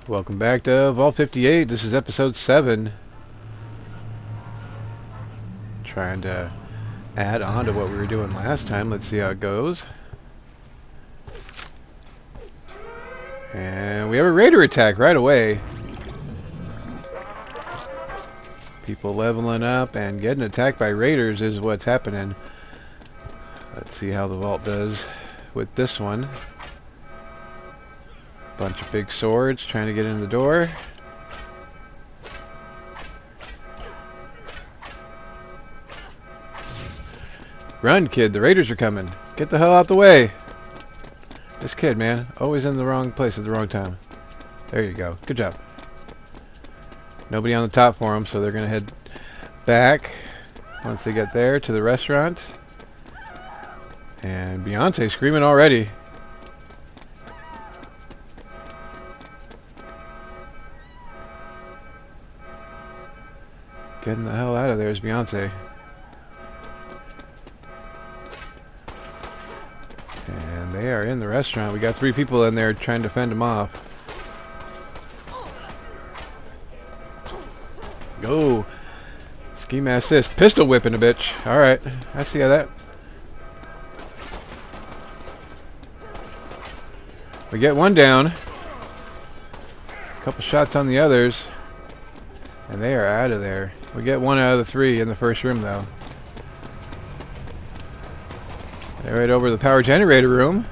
Welcome back to Vault 58. This is episode 7. Trying to add on to what we were doing last time. Let's see how it goes. And we have a raider attack right away. People leveling up and getting attacked by raiders is what's happening. Let's see how the vault does with this one. Bunch of big swords trying to get in the door. Run, kid, the raiders are coming. Get the hell out the way. This kid, man, always in the wrong place at the wrong time. There you go. Good job. Nobody on the top for them, so they're going to head back once they get there to the restaurant. And Beyonce screaming already. Getting the hell out of there is Beyonce. And they are in the restaurant. We got 3 people in there trying to fend them off. Go! Ski mask assist. Pistol whipping a bitch. Alright. I see how that. We get one down. A couple shots on the others. And they are out of there. We get 1 out of the 3 in the first room, though. They're right over to the power generator room.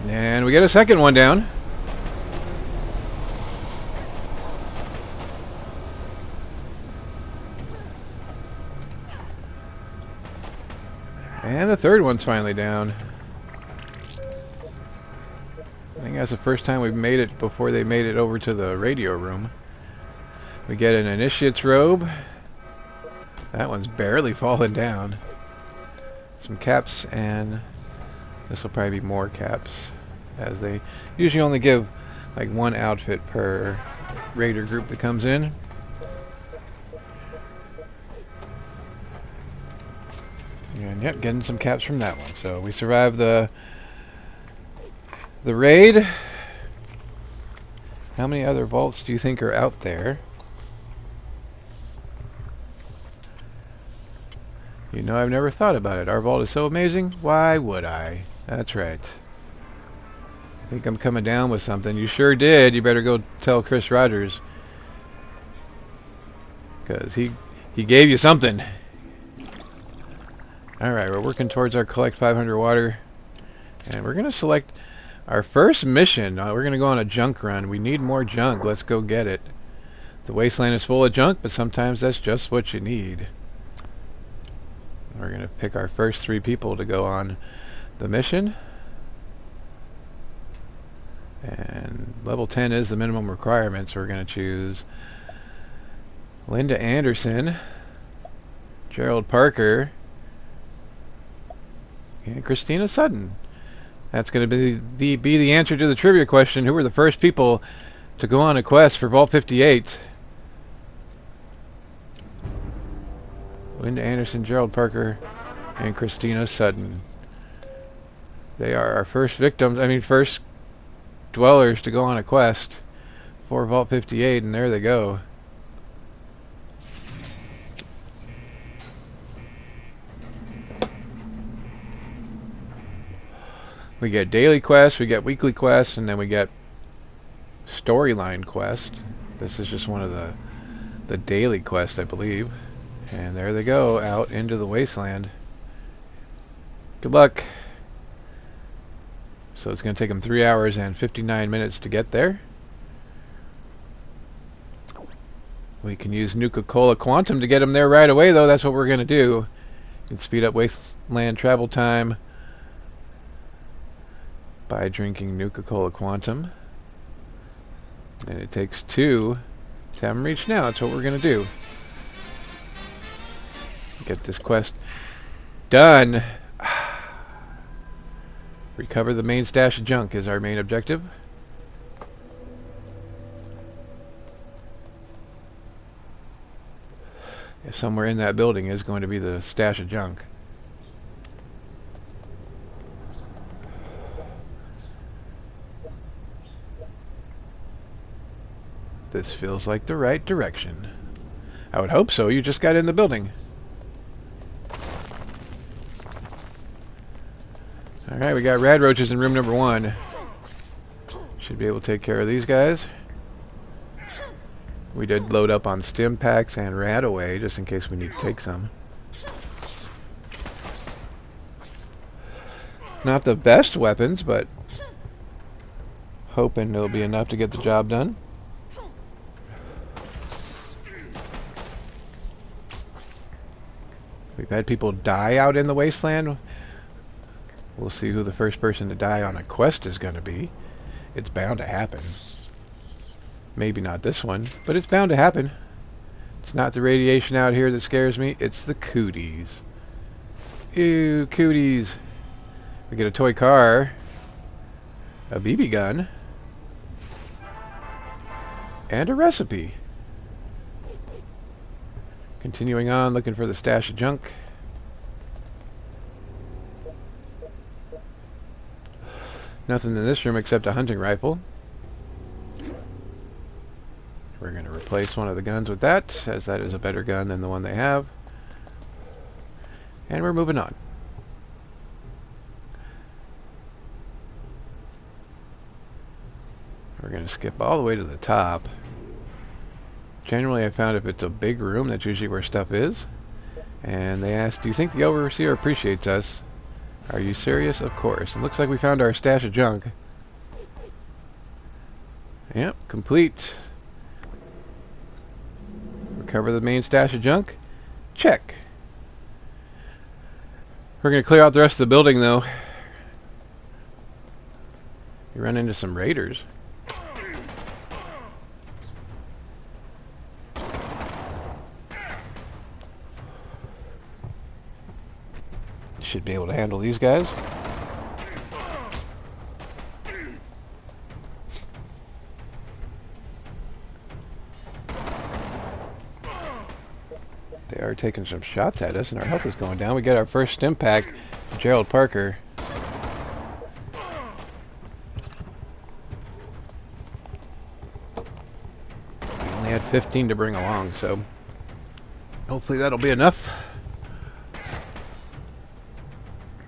And we get a second one down. And the third one's finally down. I think that's the first time we've made it before they made it over to the radio room. We get an initiate's robe. That one's barely falling down. Some caps, and this will probably be more caps, as they usually only give like 1 outfit per raider group that comes in. And yep, getting some caps from that one. So we survived the raid. How many other vaults do you think are out there? You know, I've never thought about it. Our vault is so amazing. Why would I? That's right. I think I'm coming down with something. You sure did. You better go tell Chris Rogers. Because he gave you something. Alright, we're working towards our collect 500 water. And we're going to select our first mission. We're going to go on a junk run. We need more junk. Let's go get it. The wasteland is full of junk, but sometimes that's just what you need. We're going to pick our first 3 people to go on the mission. And level 10 is the minimum requirement, so we're going to choose Linda Anderson, Gerald Parker, and Christina Sutton. That's going to be the answer to the trivia question. Who were the first people to go on a quest for Vault 58? Linda Anderson, Gerald Parker, and Christina Sutton. They are our first victims, first dwellers to go on a quest for Vault 58, and there they go. We get daily quests, we get weekly quests, and then we get storyline quest. This is just one of the daily quests, I believe. And there they go, out into the wasteland. Good luck. So it's going to take them 3 hours and 59 minutes to get there. We can use Nuka-Cola Quantum to get them there right away, though. That's what we're going to do. You can speed up wasteland travel time by drinking Nuka-Cola Quantum. And it takes 2 to have them reach now. That's what we're going to do. Get this quest done. Recover the main stash of junk is our main objective. If somewhere in that building is going to be the stash of junk. This feels like the right direction. I would hope so. You just got in the building. Alright, we got rad roaches in room number 1. Should be able to take care of these guys. We did load up on stim packs and RadAway just in case we need to take some. Not the best weapons, but hoping it'll be enough to get the job done. We've had people die out in the wasteland. We'll see who the first person to die on a quest is going to be. It's bound to happen. Maybe not this one, but it's bound to happen. It's not the radiation out here that scares me, it's the cooties. Ew, cooties. We get a toy car, a BB gun, and a recipe. Continuing on, looking for the stash of junk. Nothing in this room except a hunting rifle. We're going to replace one of the guns with that, as that is a better gun than the one they have. And we're moving on. We're going to skip all the way to the top. Generally, I found if it's a big room, that's usually where stuff is. And they asked, do you think the overseer appreciates us? Are you serious? Of course. It looks like we found our stash of junk. Yep, complete. Recover the main stash of junk? Check. We're going to clear out the rest of the building, though. You run into some raiders. Should be able to handle these guys. They are taking some shots at us and our health is going down. We get our first stim pack, Gerald Parker. We only had 15 to bring along, so hopefully that'll be enough.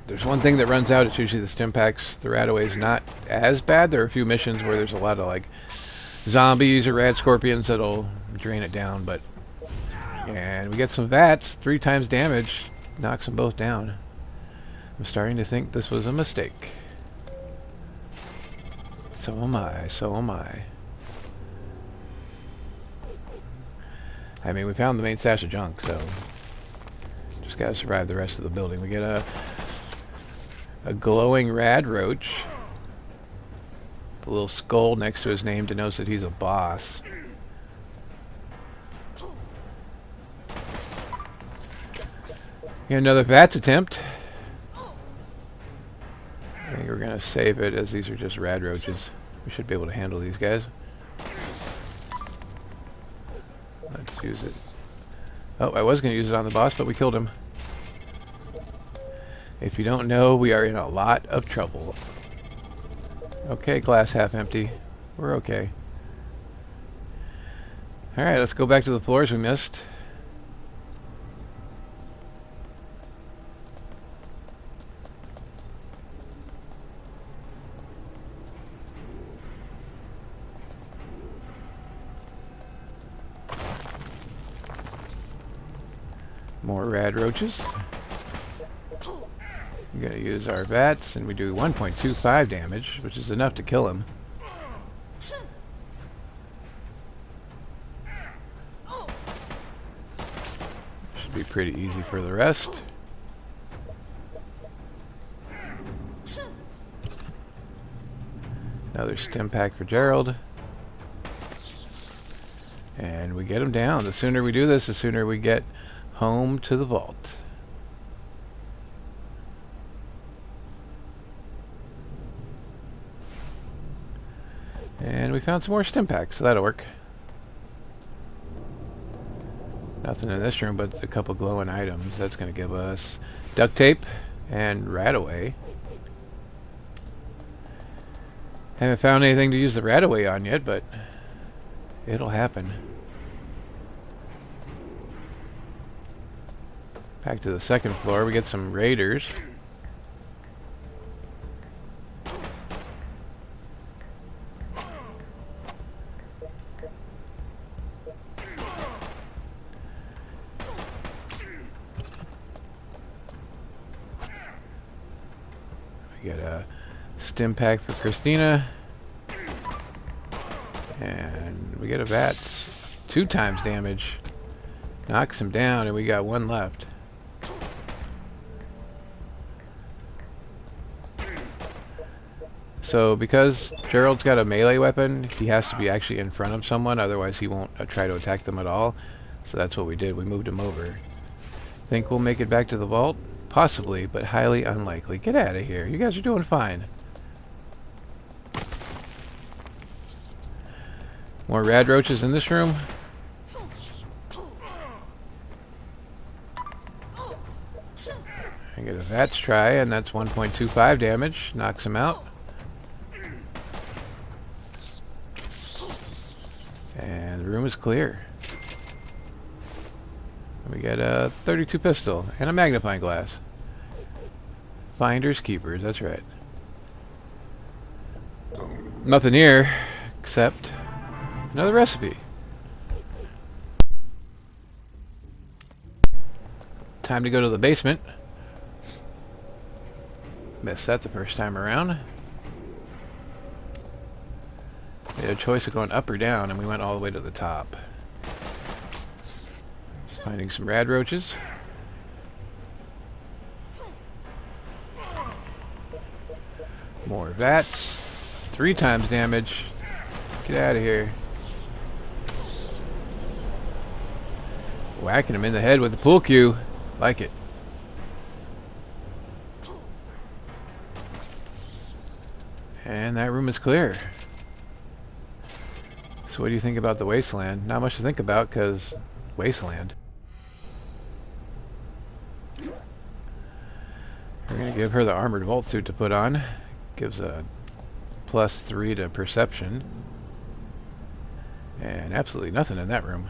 There's one thing that runs out, it's usually the stim packs. The RadAway is not as bad. There are a few missions where there's a lot of like zombies or rad scorpions that'll drain it down, but and we get some VATS, 3 times damage, knocks them both down. I'm starting to think this was a mistake. So am I, so am I. I mean, we found the main stash of junk, so just gotta survive the rest of the building. We get a glowing rad roach. The little skull next to his name denotes that he's a boss. Another VATS attempt. I think we're gonna save it as these are just rad roaches. We should be able to handle these guys. Let's use it. Oh, I was gonna use it on the boss, but we killed him. If you don't know, we are in a lot of trouble. Okay, glass half empty. We're okay. Alright, let's go back to the floors we missed. More rad roaches. We're going to use our VATS, and we do 1.25 damage, which is enough to kill him. Should be pretty easy for the rest. Another stim pack for Gerald. And we get him down. The sooner we do this, the sooner we get home to the vault. And we found some more stim packs, so that'll work. Nothing in this room but a couple glowing items. That's going to give us duct tape and RadAway. Haven't found anything to use the RadAway on yet, but It'll happen. Back to the second floor, we get some raiders. We get a stim pack for Christina. And we get a VATS. 2 times damage. Knocks him down, and we got 1 left. So because Gerald's got a melee weapon, he has to be actually in front of someone, otherwise he won't try to attack them at all. So that's what we did, we moved him over. Think we'll make it back to the vault? Possibly, but highly unlikely. Get out of here, you guys are doing fine. More rad roaches in this room. I get a VATS try, and that's 1.25 damage. Knocks him out. And the room is clear. We get a 32 pistol and a magnifying glass. Finders keepers, that's right. Nothing here except another recipe. Time to go to the basement. Missed that the first time around. We had a choice of going up or down, and we went all the way to the top. Finding some rad roaches. More VATS. 3 times damage. Get out of here. Whacking him in the head with the pool cue. Like it. And that room is clear. So what do you think about the wasteland? Not much to think about, because wasteland. We're going to give her the armored vault suit to put on. Gives a +3 to perception. And absolutely nothing in that room.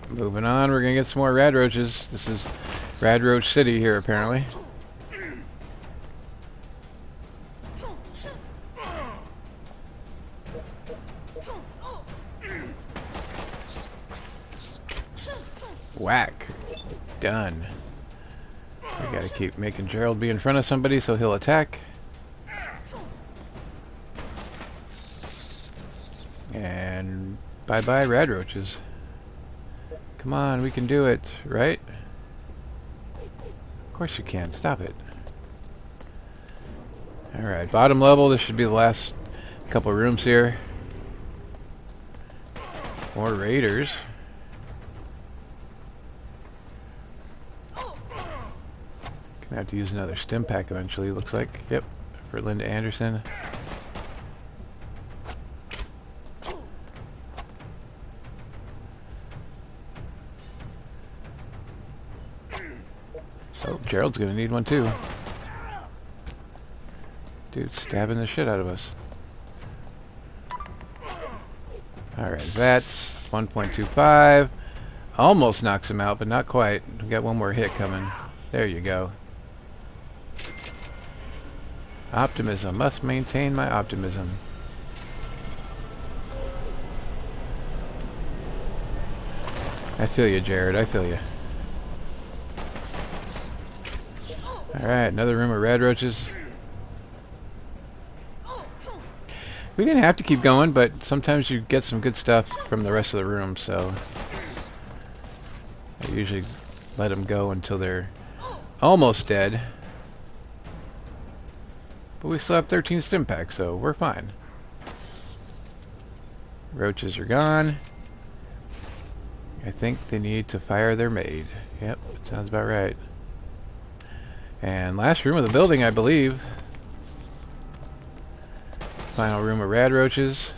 Moving on, we're going to get some more rad roaches. This is Rad Roach City here, apparently. Whack. Done. We gotta keep making Gerald be in front of somebody so he'll attack. And bye-bye rad roaches. Come on, we can do it, right? Of course you can. Stop it. Alright, bottom level. This should be the last couple rooms here. More raiders. Gonna have to use another stim pack eventually, looks like. Yep, for Linda Anderson. Oh, Gerald's gonna need one too. Dude, stabbing the shit out of us. Alright, VATS 1.25. Almost knocks him out, but not quite. We got one more hit coming. There you go. Optimism. Must maintain my optimism. I feel you, Jared. I feel you. Alright, another room of rad roaches. We didn't have to keep going, but sometimes you get some good stuff from the rest of the room, so I usually let them go until they're almost dead. But we still have 13 stim packs, so we're fine. Roaches are gone. I think they need to fire their maid. Yep, sounds about right. And last room of the building, I believe. Final room of rad roaches.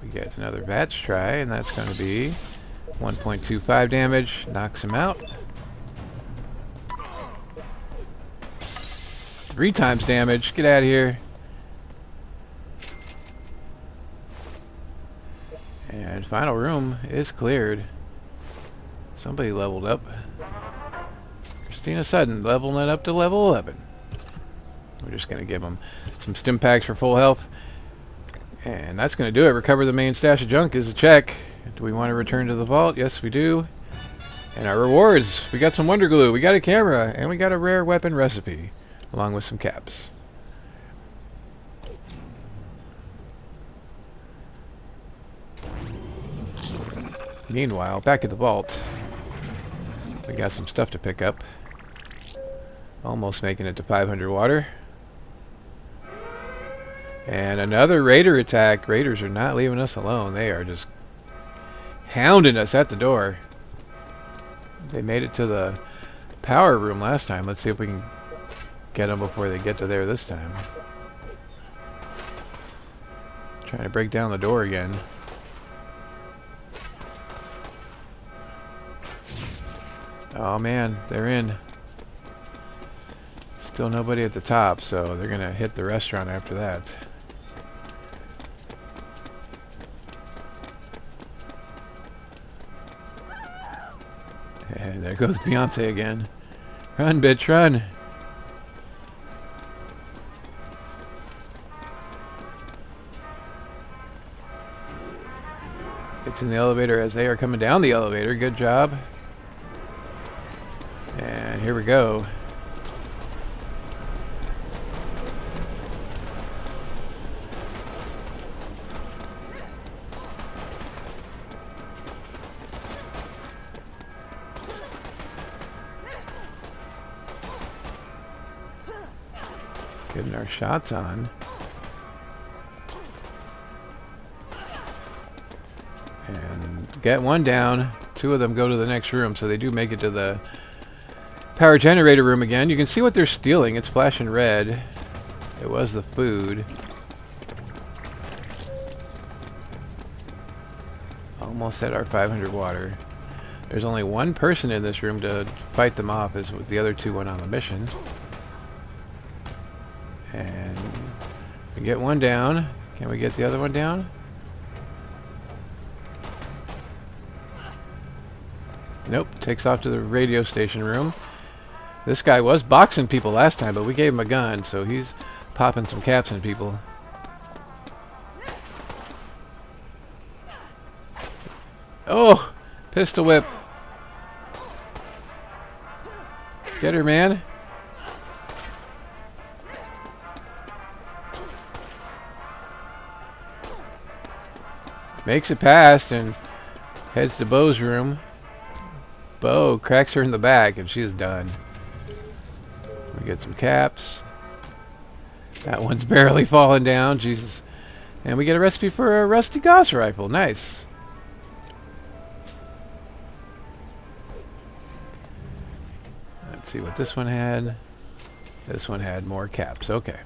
We get another VATS try, and that's going to be 1.25 damage. Knocks him out. 3 times damage. Get out of here. And final room is cleared. Somebody leveled up. Christina Sutton leveling it up to level 11. We're just going to give them some stim packs for full health. And that's going to do it. Recover the main stash of junk is a check. Do we want to return to the vault? Yes, we do. And our rewards. We got some Wonder Glue. We got a camera. And we got a rare weapon recipe. Along with some caps. Meanwhile, back at the vault, we got some stuff to pick up. Almost making it to 500 water. And another raider attack. Raiders are not leaving us alone. They are just hounding us at the door. They made it to the power room last time. Let's see if we can get them before they get to there this time. Trying to break down the door again. Oh man, they're in. Still nobody at the top, so they're gonna hit the restaurant after that. And there goes Beyonce again. Run, bitch, run! Gets in the elevator as they are coming down the elevator. Good job. And here we go. Getting our shots on. And get one down. Two of them go to the next room, so they do make it to the power generator room again. You can see what they're stealing. It's flashing red. It was the food. Almost at our 500 water. There's only one person in this room to fight them off, as the other two went on the mission. And we get one down. Can we get the other one down? Nope. Takes off to the radio station room. This guy was boxing people last time, but we gave him a gun, so he's popping some caps in people. Oh! Pistol whip. Get her, man. Makes it past and heads to Bo's room. Bo cracks her in the back and she's done. We get some caps. That one's barely falling down. Jesus. And we get a recipe for a rusty Gauss rifle. Nice. Let's see what this one had. This one had more caps. Okay.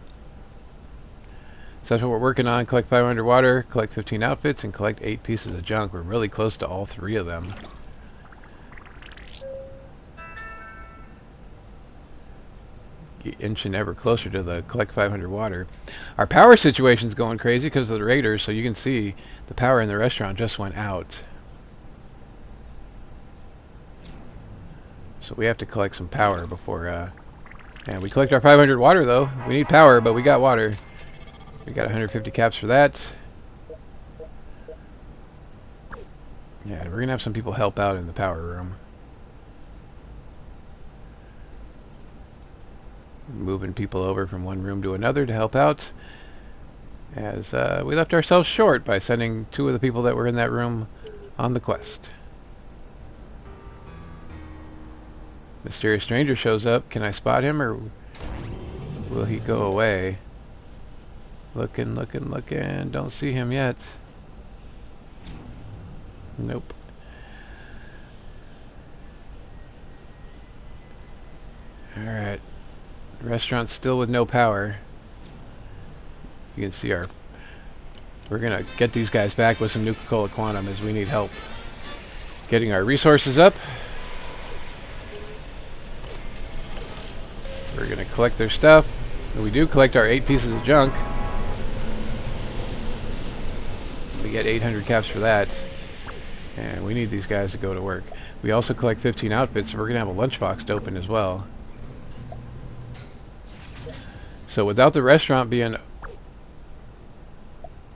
So that's what we're working on. Collect 500 water, collect 15 outfits, and collect 8 pieces of junk. We're really close to all 3 of them. Inching ever closer to the collect 500 water. Our power situation's going crazy because of the raiders, so you can see the power in the restaurant just went out. So we have to collect some power before and we collect our 500 water though. We need power, but we got water. We got 150 caps for that. Yeah, we're gonna have some people help out in the power room. Moving people over from one room to another to help out, as we left ourselves short by sending 2 of the people that were in that room on the quest. Mysterious stranger shows up. Can I spot him, or will he go away? Looking, looking, looking. Don't see him yet. Nope. Alright. Restaurant's still with no power. You can see we're gonna get these guys back with some Nuka-Cola Quantum, as we need help getting our resources up. We're gonna collect their stuff. And we do collect our 8 pieces of junk. We get 800 caps for that. And we need these guys to go to work. We also collect 15 outfits, so we're going to have a lunchbox to open as well. So without the restaurant being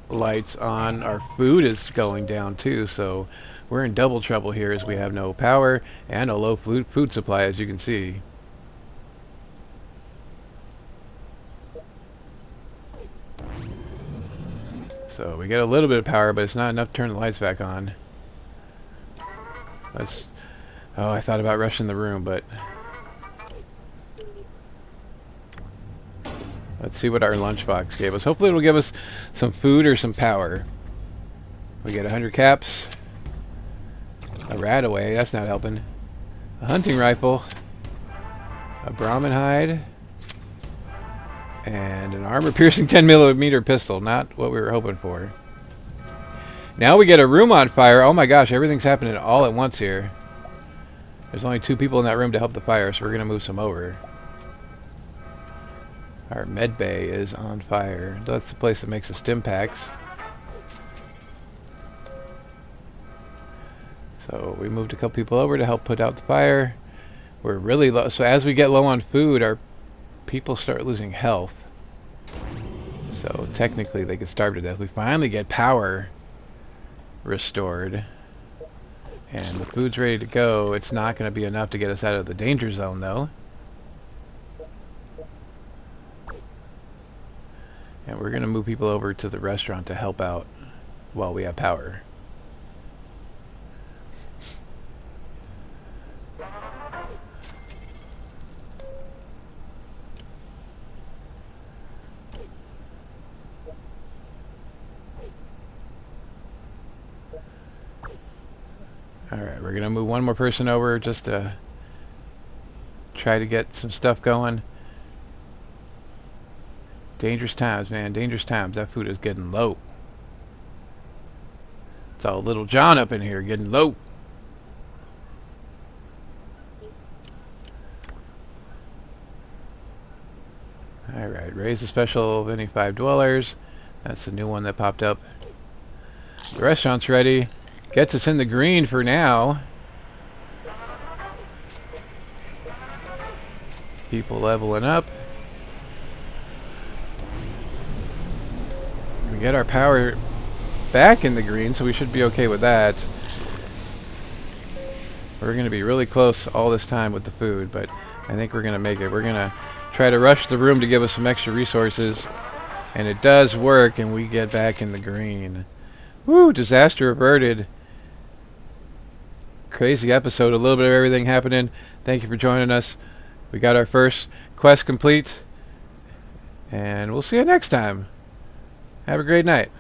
lights on, our food is going down too, so we're in double trouble here as we have no power and a low food supply, as you can see. So we get a little bit of power, but it's not enough to turn the lights back on. Oh, I thought about rushing the room, but let's see what our lunchbox gave us. Hopefully it'll give us some food or some power. We get 100 caps. A rat away, that's not helping. A hunting rifle. A Brahmin hide. And an armor-piercing 10mm pistol. Not what we were hoping for. Now we get a room on fire. Oh my gosh, everything's happening all at once here. There's only 2 people in that room to help the fire, so we're going to move some over. Our med bay is on fire. That's the place that makes the stim packs. So we moved a couple people over to help put out the fire. We're really low. So as we get low on food, our people start losing health. So technically they could starve to death. We finally get power restored. And the food's ready to go. It's not going to be enough to get us out of the danger zone, though. And we're going to move people over to the restaurant to help out while we have power. Alright, we're going to move one more person over just to try to get some stuff going. Dangerous times, man. Dangerous times. That food is getting low. It's all Little John up in here getting low. Alright, raise the special of any 5 dwellers. That's the new one that popped up. The restaurant's ready. Gets us in the green for now. People leveling up. We get our power back in the green, so we should be okay with that. We're going to be really close all this time with the food, but I think we're going to make it. We're going to try to rush the room to give us some extra resources, and it does work, and we get back in the green. Woo! Disaster averted. Crazy episode, a little bit of everything happening. Thank you for joining us. We got our first quest complete, and we'll see you next time. Have a great night.